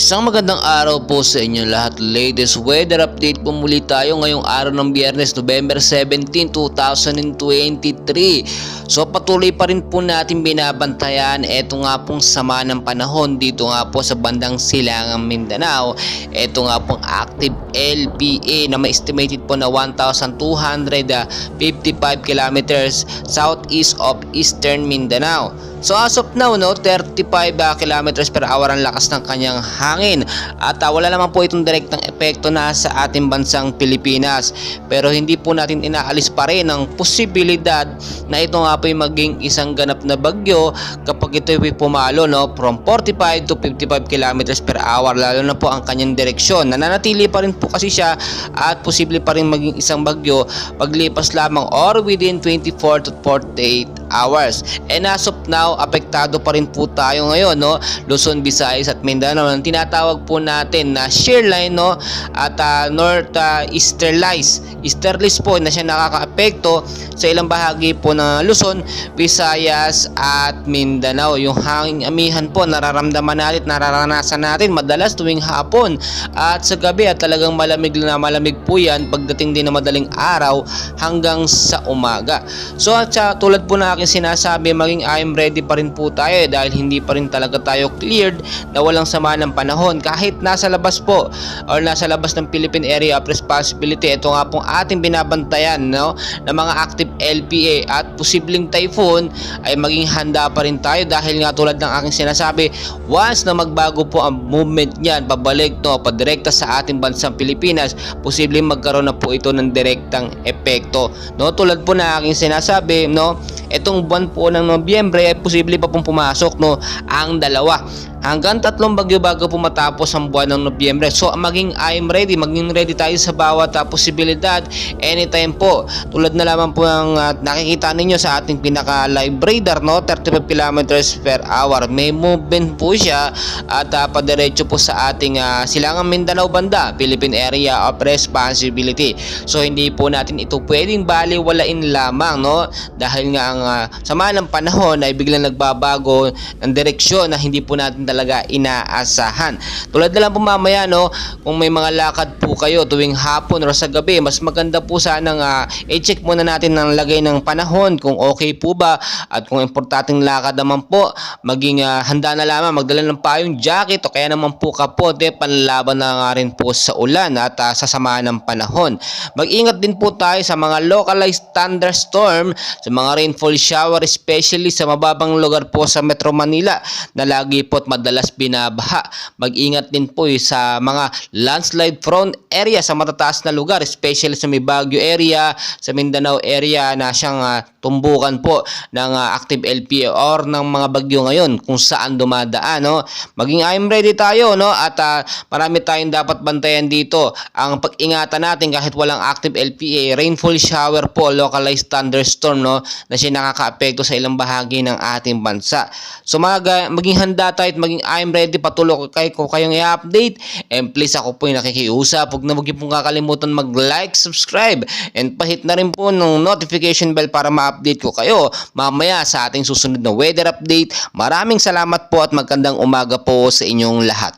Isang magandang araw po sa inyo lahat. Latest weather update po muli tayo ngayong araw ng Biyernes, November 17, 2023. So patuloy pa rin po natin binabantayan eto nga pong sama ng panahon dito nga po sa bandang Silangang Mindanao. Eto nga pong active LPA na may estimated po na 1,255 kilometers southeast of Eastern Mindanao. So as of now, 35 kilometers per hour ang lakas ng kanyang hangin at wala naman po itong direktang epekto na sa ating bansang Pilipinas. Pero hindi po natin inaalis pa rin ang posibilidad na ito nga po ay maging isang ganap na bagyo kapag ito ay pumalo from 45 to 55 kilometers per hour, lalo na po ang kanyang direksyon. Nananatili pa rin po kasi siya at posible pa rin maging isang bagyo paglipas lamang or within 24 to 48 hours. And as of now, apektado pa rin po tayo ngayon, Luzon, Visayas at Mindanao. Ang tinatawag po natin na shear line, at north easterlies po na siya nakakaapekto sa ilang bahagi po ng Luzon, Visayas at Mindanao. Yung hangin amihan po nararamdaman natin, nararanasan natin madalas tuwing hapon at sa gabi, at talagang malamig na malamig po yan pagdating din ng madaling araw hanggang sa umaga. So at tulad po na aking sinasabi, maging I'm ready pa rin po tayo dahil hindi pa rin talaga tayo cleared na walang sama ng panahon kahit nasa labas po or nasa labas ng Philippine Area of Responsibility. Ito nga pong ating binabantayan ng mga active LPA at posibleng typhoon ay maging handa pa rin tayo dahil nga tulad ng aking sinasabi, once na magbago po ang movement niyan pabalik padirekta sa ating bansang Pilipinas, posibleng magkaroon na po ito ng direktang epekto. Tulad po na aking sinasabi, itong buwan po ng Nobyembre ay posible pa pong pumasok ang dalawa. Hanggang 3 bagyo bago po matapos ang buwan ng Nobyembre. So maging maging ready tayo sa bawat posibilidad anytime po. Tulad na lamang po ang nakikita ninyo sa ating pinaka live radar, 35 kilometers per hour. May movement po siya at padiretso po sa ating Silangang Mindanao banda, Philippine Area of Responsibility. So hindi po natin ito pwedeng baliwalain lamang, dahil nga ang sama ng panahon ay biglang nagbabago ng direksyon na hindi po natin talaga inaasahan. Tulad na lang po mamaya, kung may mga lakad po kayo tuwing hapon o sa gabi, mas maganda po sanang i-check muna natin ang lagay ng panahon kung okay po ba, at kung importanteng lakad naman po, maging handa na lamang magdala ng payong jacket o kaya naman po kapote panlaban na nga rin po sa ulan at sa sama ng panahon. Mag-ingat din po tayo sa mga localized thunderstorm, sa mga rainfall shower, especially sa mababang lugar po sa Metro Manila na lagi po at madalas binabaha. Mag-ingat din po sa mga landslide prone area sa matataas na lugar, especially sa may Baguio area, sa Mindanao area na siyang tumbukan po ng active LPA or ng mga bagyo ngayon kung saan dumadaan. Maging I'm ready tayo, at marami tayong dapat bantayan dito. Ang pag-ingatan natin kahit walang active LPA, rainfall shower po, localized thunderstorm, na siya nakakaapekto sa ilang bahagi ng ating bansa. So maging handa tayo at maging I'm ready. Patuloy ko kayong i-update, and please ako po yung nakikiusap, huwag na pong kakalimutan mag-like, subscribe, and pahit na rin po ng notification bell para ma-update ko kayo mamaya sa ating susunod na weather update. Maraming salamat po at magandang umaga po sa inyong lahat.